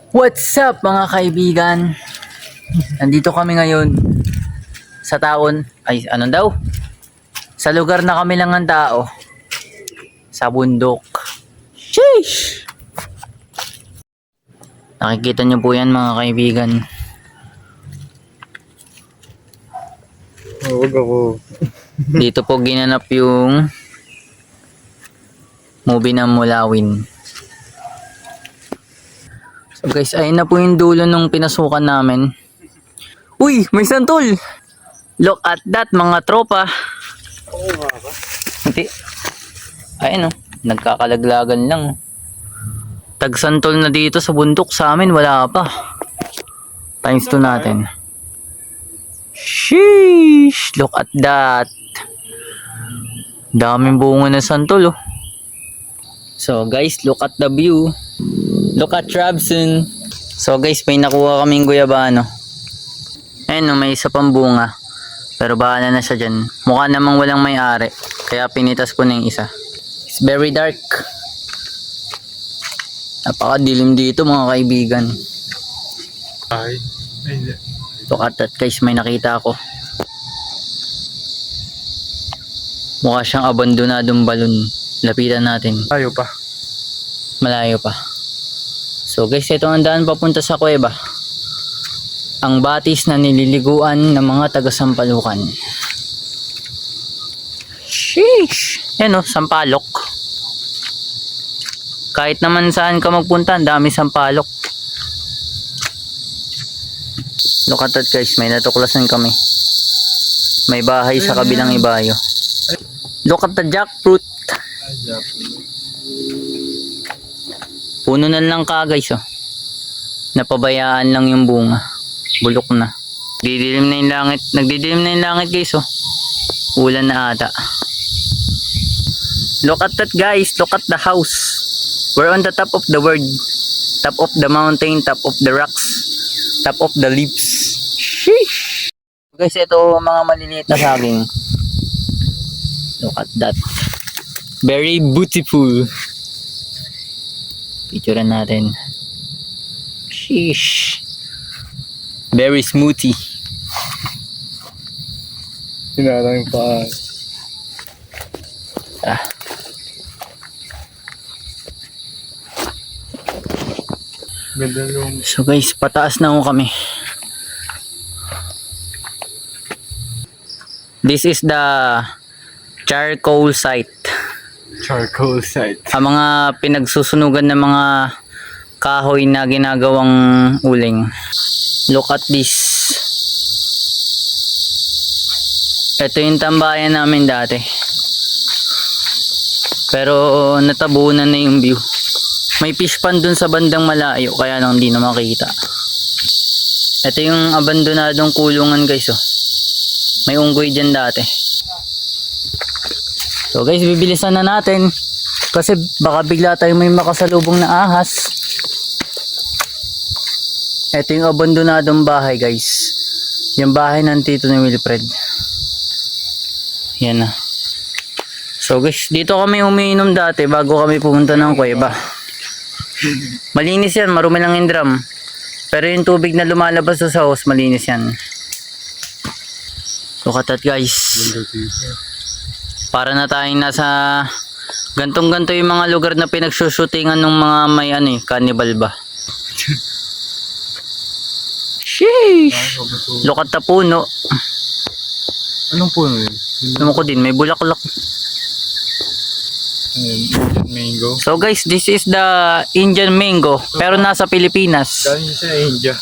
What's up mga kaibigan? Nandito kami ngayon sa taon, ay ano daw? Sa lugar na kami lang ang tao. Sa bundok. Sheesh! Nakikita niyo po yan mga kaibigan. Huwag ako. Dito po ginanap yung movie ng Mulawin. So guys, ayun na po yung dulo nung pinasukan namin. Uy, may santol! Look at that mga tropa. Oo nga ba? Hindi. Ayun oh, nagkakalaglagan lang. Tagsantol na dito sa bundok, sa amin wala pa. Times 2 natin. Sheesh! Look at that. Daming bunga ng santol oh. So guys, look at the view. Look at Robson. So guys, may nakuha kaming guyabano. Ayun oh, may isa pang bunga. Pero bahala na siya dyan. Mukha namang walang may-ari. Kaya pinitas ko na yung isa. It's very dark. Napakadilim dito mga kaibigan. Ay. Ay. Look at that guys, may nakita ako. Mukha siyang abandonadong balon. Lapitan natin. Tayo pa. Malayo pa. So guys, ito ang daan papunta sa kuweba. Ang batis na nililiguan ng mga taga-Sampalukan. Sheesh! Yan o, sampalok. Kahit naman saan ka magpunta, ang dami sampalok. Look at that guys, may natuklasan kami. May bahay sa kabilang ibayo. Look at the jackfruit. Puno na lang ka guys oh. Napabayaan lang yung bunga. Bulok na. Nagdidilim na yung langit. Nagdidilim na yung langit guys oh. Ulan na ata. Look at that guys. Look at the house. We're on the top of the world. Top of the mountain. Top of the rocks. Top of the leaves. Sheesh! Guys, ito mga maliliit na saging. Look at that. Very beautiful. Picturean natin. Sheesh. Very smoothie. Sinarang yung paa. Ah. Ganda yung... So guys, pataas na ho kami. This is the charcoal site. Charcoal site. Ang mga pinagsusunugan ng mga kahoy na ginagawang uling. Look at this. Ito yung tambayan namin dati. Pero natabunan na yung view. May fish pond dun sa bandang malayo kaya lang hindi na makita. Ito yung abandonadong kulungan guys oh. May unggoy dyan dati. So guys, bibilisan na natin. Kasi baka bigla tayong may makasalubong na ahas. Ito yung abandonadong bahay guys. Yung bahay ng tito ni Wilfred. Yan na. So guys, dito kami umiinom dati bago kami pumunta ng kuweba. Malinis yan, marumi lang yung drum. Pero yung tubig na lumalabas sa hose, malinis yan. Look at that guys. Para na tayong nasa gantong-ganto yung mga lugar na pinagsushootingan ng mga may ano eh, cannibal ba. Sheesh! Look at the puno. Anong puno yun? Alam ko din, may bulaklak. Mango. So guys, this is the Indian mango. Pero nasa Pilipinas. Galing siya India.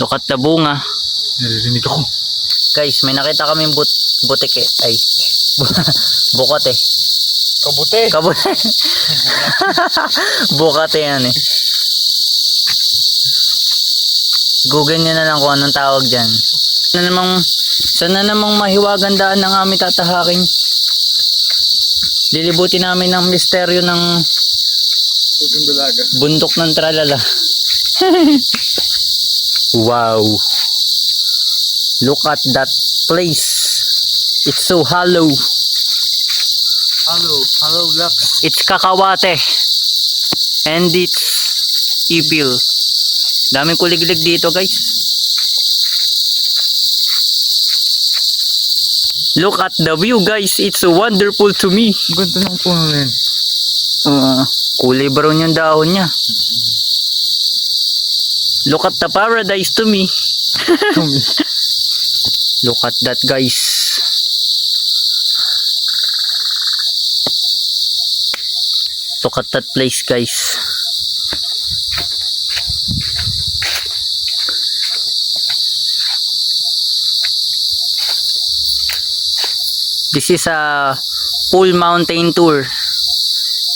Look at the bunga. Narinig ako. Guys, may nakita kaming butike. Ay, bukate. Kabute. Kabute. Bukate yan eh. Google nyo na lang kung anong tawag dyan. Sana namang mahiwagan daan ng aming tatahakin. Lilibutin namin ng misteryo ng Susong dalaga. bundok ng tralala. Wow. Look at that place. It's so hollow. Hello Lux. It's Kakawate. And it's ipil. Daming kuliglig dito guys. Look at the view guys. It's wonderful to me. Ganda ng puno na yun. Kulay brown yung dahon niya. Look at the paradise to me. Look at that guys. Look at that place guys. This is a full mountain tour.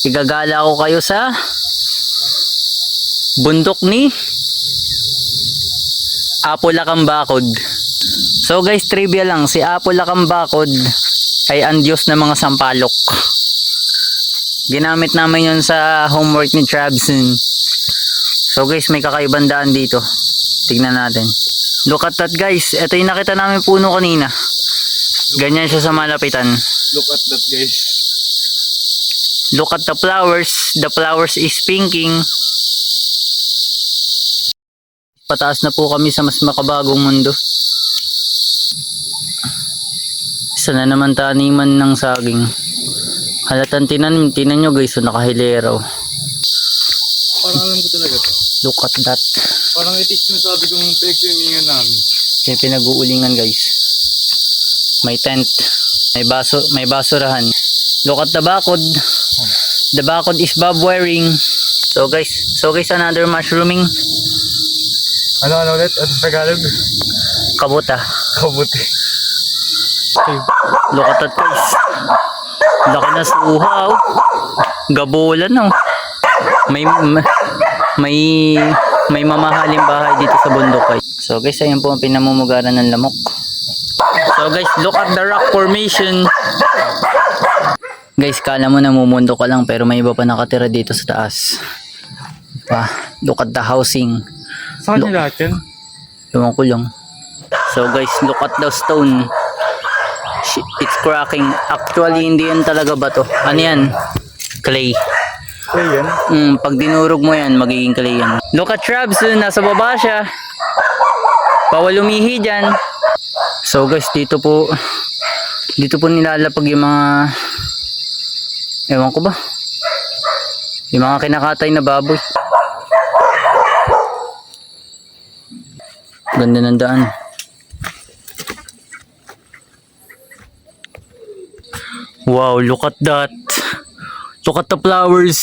Igagala ko kayo sa bundok ni Apo Lakambakod. So guys, trivia lang, si Apo Lakambakod ay ang Diyos ng mga sampalok. Ginamit namin yun sa homework ni Trabson. So guys, may kakaibang daan dito. Tignan natin. Look at that guys. Ito yung nakita namin puno kanina. Ganyan siya sa malapitan. Look at that guys. Look at the flowers. The flowers is pinking. Pataas na po kami sa mas makabagong mundo. Isa na naman taniman ng saging. Halatang tinan nyo guys, so nakahilera. Parang alam ko talaga to. Look at that. Parang itik na sabi kong pinag-swimingan namin. Yung pinag-uulingan guys. May tent. May basurahan. Look at the bakod. The bakod is bob wearing. So guys, another mushrooming. Ano ulit? Ano sa Tagalog? Kabuta. Kabuti. Okay. Look at that guys. Laki na suha oh. Gabolan oh. May mamahaling bahay dito sa bundok guys. So guys, ayan po ang pinamumugaran ng lamok. So guys, look at the rock formation. Guys, kala mo namumundo ka lang pero may iba pa nakatira dito sa taas. Look at the housing. Saan yung lahat yan? Ewan ko lang. So guys, look at the stone. It's cracking. Actually, hindi yan talaga bato. Ano yan? Clay. Okay yan. Pag dinurog mo yan, magiging clay yan. Look at Trabson, nasa baba siya. Bawal umihi dyan. So guys, dito po nilalapag yung mga, ewan ko ba, yung mga kinakatay na baboy. Ganda ng daan. Wow, look at that. Look at the flowers.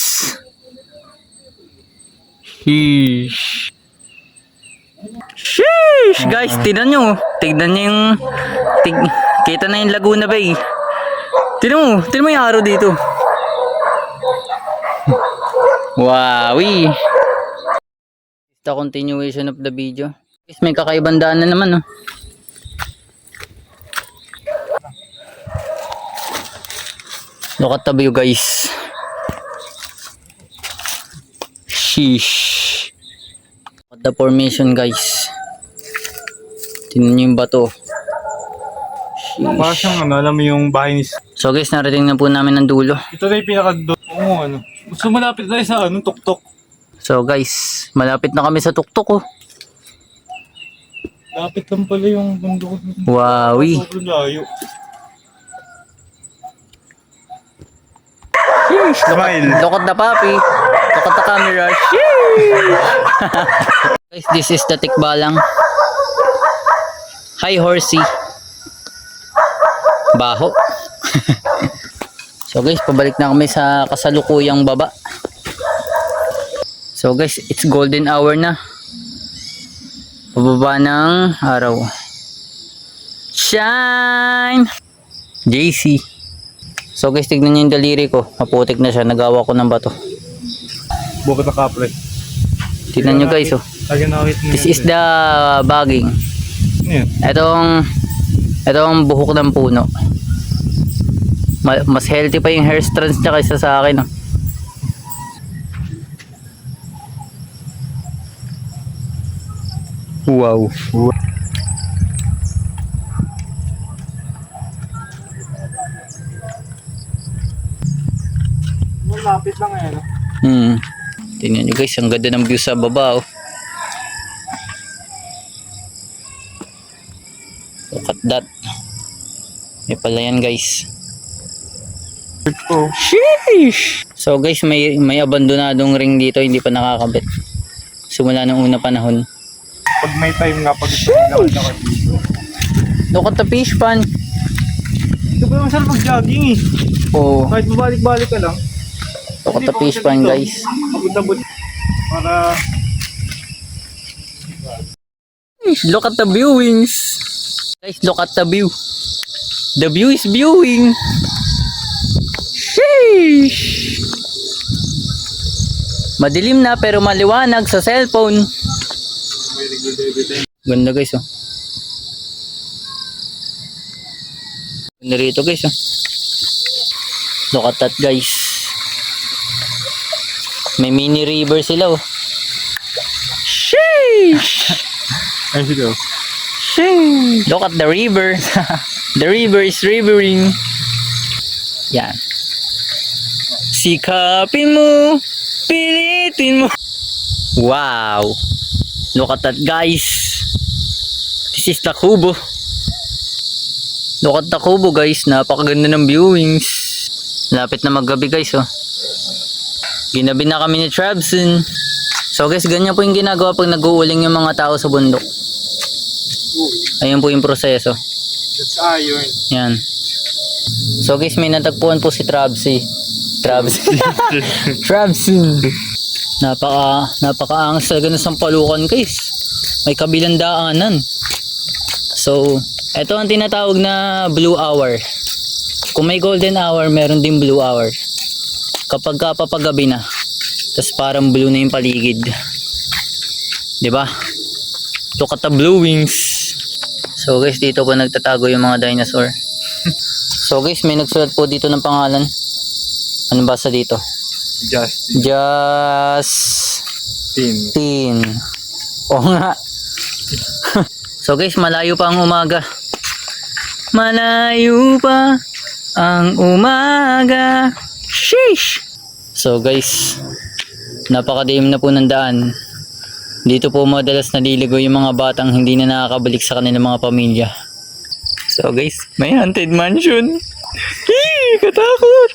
Sheesh. Sheesh! Guys, tignan nyo. Tignan nyo yung... kita na yung Laguna Bay. Tignan mo yung araw dito. Wowie! The continuation of the video. Guys, may kakaibang daan na naman, no? Look at the view, guys. Sheesh. Look at the formation, guys. Tingnan nyo yung bato. Parang siyang alam mo yung bahay ni... So guys, narating na po namin ang dulo. Ito na yung pinaka-do... Oo, ano. Gusto malapit tayo sa tuktok. So guys, malapit na kami sa tuktok, oh. Lapit lang pala yung bundok. Wowie. Sobrang layo. Smile. Look at the puppy. Look at the camera. Sheesh. Guys, this is the Tikbalang. Hi, horsey. Baho. So guys, pabalik na kami sa kasalukuyang baba. So guys, it's golden hour na. Pababa ng araw. Shine! JC. So guys, tignan nyo yung daliri ko. Maputik na siya. Nagawa ko ng bato. Bukod na kapre. Tignan nyo guys, oh. This is the bagging. Yan. Itong buhok ng puno. Mas healthy pa yung hair strands niya kaysa sa akin, oh. Wow. Lapit lang eh. No? Tingnan nyo guys, ang ganda ng view sa baba oh. Look at that. May pala yan guys. Oh. Sheesh! So guys, may abandonadong ring dito, hindi pa nakakabit. Simula nung una panahon. Pag may time nga, pag ito lakad dito. Look at the fish pond. Ito ba naman sarap mag-jogging eh. Oh, Kahit mabalik-balik ka lang. look at the fish pond guys. Abot-abot. Para... Look at the viewings. Guys, look at the view. The view is viewing. Sheesh! Madilim na pero maliwanag sa cellphone. Ganda guys oh. Ganda rito guys oh. Look at that guys. May mini river sila oh. Sheesh! Ayun sila. Sheesh! Look at the river. The river is rivering. Yan. Sikapin mo. Pilitin mo. Wow. Look at that guys. This is the Kubo. Look at the Kubo guys. Napakaganda ng viewings. Lapit na maggabi guys oh. Ginabi na kami ni Trabson. So guys, ganyan po yung ginagawa pag nag-uuling yung mga tao sa bundok. Ayun po yung proseso. That's iron. Yan. So guys, may natagpuan po si Trabsy. Trabson. Napakaangas talaga ng sampalukan guys. May kabilang daanan. So, ito ang tinatawag na blue hour. Kung may golden hour, meron din blue hour. Kapag kapapagabi na, tapos parang blue na yung paligid. 'Di ba? Look at the blue wings. So guys, dito po nagtatago yung mga dinosaur. So guys, may nagsulat po dito ng pangalan. Ano basa dito? Justin. Justin. Oo nga. So guys, malayo pa ang umaga. Malayo pa ang umaga. Sheesh! So guys, napakadilim na po ng daan. Dito po madalas naliligo yung mga batang hindi na nakakabalik sa kanilang mga pamilya. So guys, may haunted mansion. Hee! Katakot!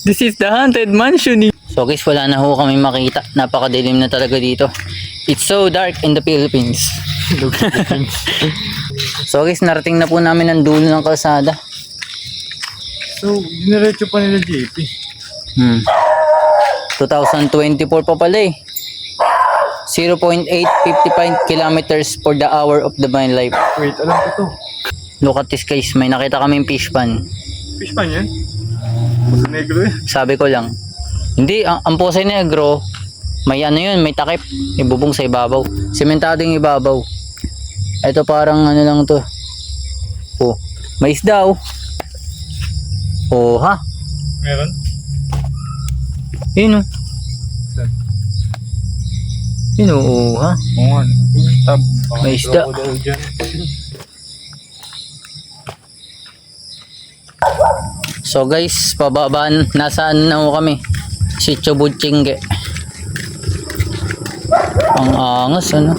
This is the haunted mansion. So guys, wala na ho kami makita. Napakadilim na talaga dito. It's so dark in the Philippines. So guys, narating na po namin ang dulo ng kalsada. So, diniretso pa nila JP. 2024 pa pala eh. 0.855 kilometers for the hour of the my life. Wait, alam ko to. Look at this guys, may nakita kaming fish pan. Fish pan yan? Puso negro eh. Sabi ko lang. Hindi, ang Puso Negro, may ano yun, may takip. May bubong sa ibabaw. Sementado yung ibabaw. Ito parang ano lang to. Oh, may isda oh. Oh ha? Meron? Yun oh. Yun oh ha? Oo nga. Tab. May isda. Crocodile dyan. So guys, pababaan, nasaan na ho kami? Sitio Butchingge. Ang angas ano.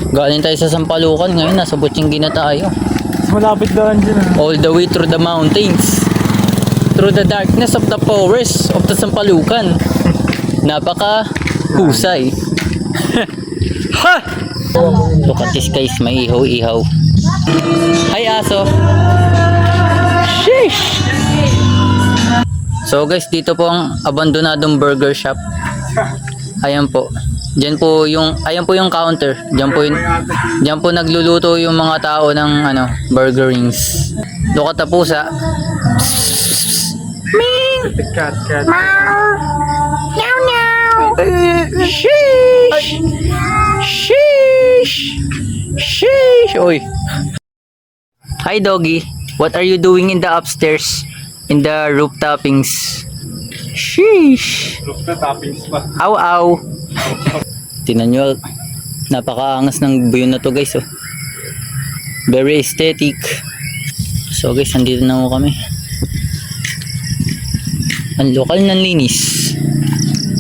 Galing tayo sa Sampalukan, ngayon nasa Butchingge na tayo. Malapit daan dyan ah. All the way through the mountains. Through the darkness of the forest of the Sampalukan. Napaka husay. Ha! Look at this guys, may ihaw-ihaw. Hi aso. Sheesh! So guys, dito po ang abandonadong burger shop. Ayan po. Diyan po yung counter. Diyan po nagluluto yung mga tao ng ano, burger rings. Look at the pusa. Ming! Cat. Meow meow. Sheesh! Sheesh! Sheesh! Oy. Hi doggy. What are you doing in the upstairs? In the roof toppings? Sheesh! Roof na toppings pa. Ow ow. Tingnan nyo, napakaangas ng view na to guys oh. Very aesthetic. So guys, nandito na ako kami. Ang lokal ng linis.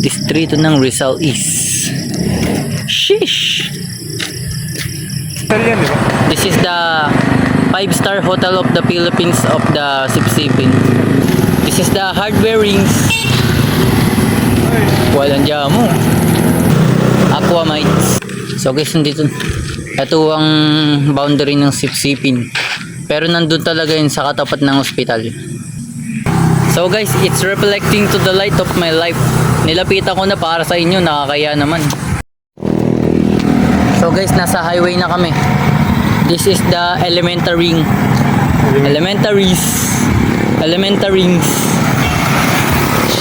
distrito ng Rizal East. Sheesh! Hotel yan, di ba? This is the 5-star hotel of the Philippines of the Sipsipin. This is the hardware rings. Walang jamo. Aqua Mites. So guys, nandito. Ito ang boundary ng Sipsipin. Pero nandun talaga yun sa katapat ng ospital. So guys, it's reflecting to the light of my life. Nilapitan ko na para sa inyo, nakakaya naman. So guys, nasa highway na kami. This is the elementaries. Elementaries.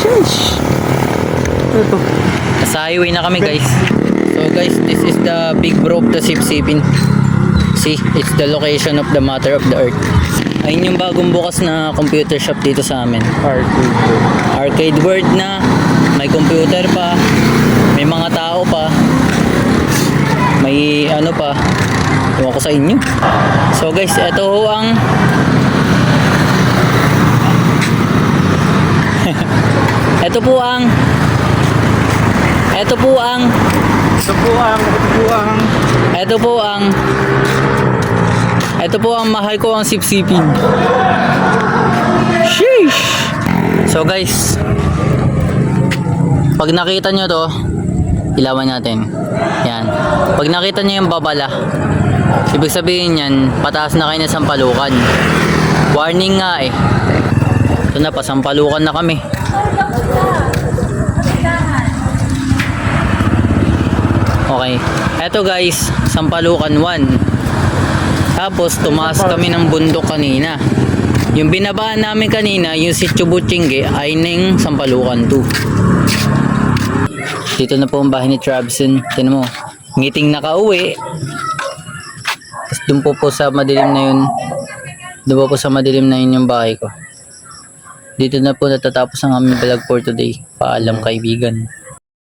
Sheesh. Ito. Nasa highway na kami guys. So guys, this is the big bro of the Sipsipin. See, it's the location of the mother of the earth. Ayun yung bagong bukas na computer shop dito sa amin. Arcade world na, may computer pa, may mga tao pa, may ano pa, ewan ko sa inyo. So guys, ito ho ang ito po ang mahal ko ang Sipsipin. Sheesh! So guys, pag nakita nyo to, ilawan natin. Yan. Pag nakita nyo yung babala, ibig sabihin yan, pataas na kayo na Sampalukan. Warning nga eh. Ito na, pasampalukan na kami. Okay. Eto guys, Sampalukan 1. Tapos tumaas kami ng bundok kanina. Yung binabaan namin kanina, yung Sitio Butchingge ay ng Sampalukan 2. Dito na po ang bahay ni Trabson. Tignan mo, ngiting nakauwi. Tapos doon po sa madilim na yun. Doon po sa madilim na yun yung bahay ko. Dito na po natatapos ang aming vlog for today. Paalam kaibigan.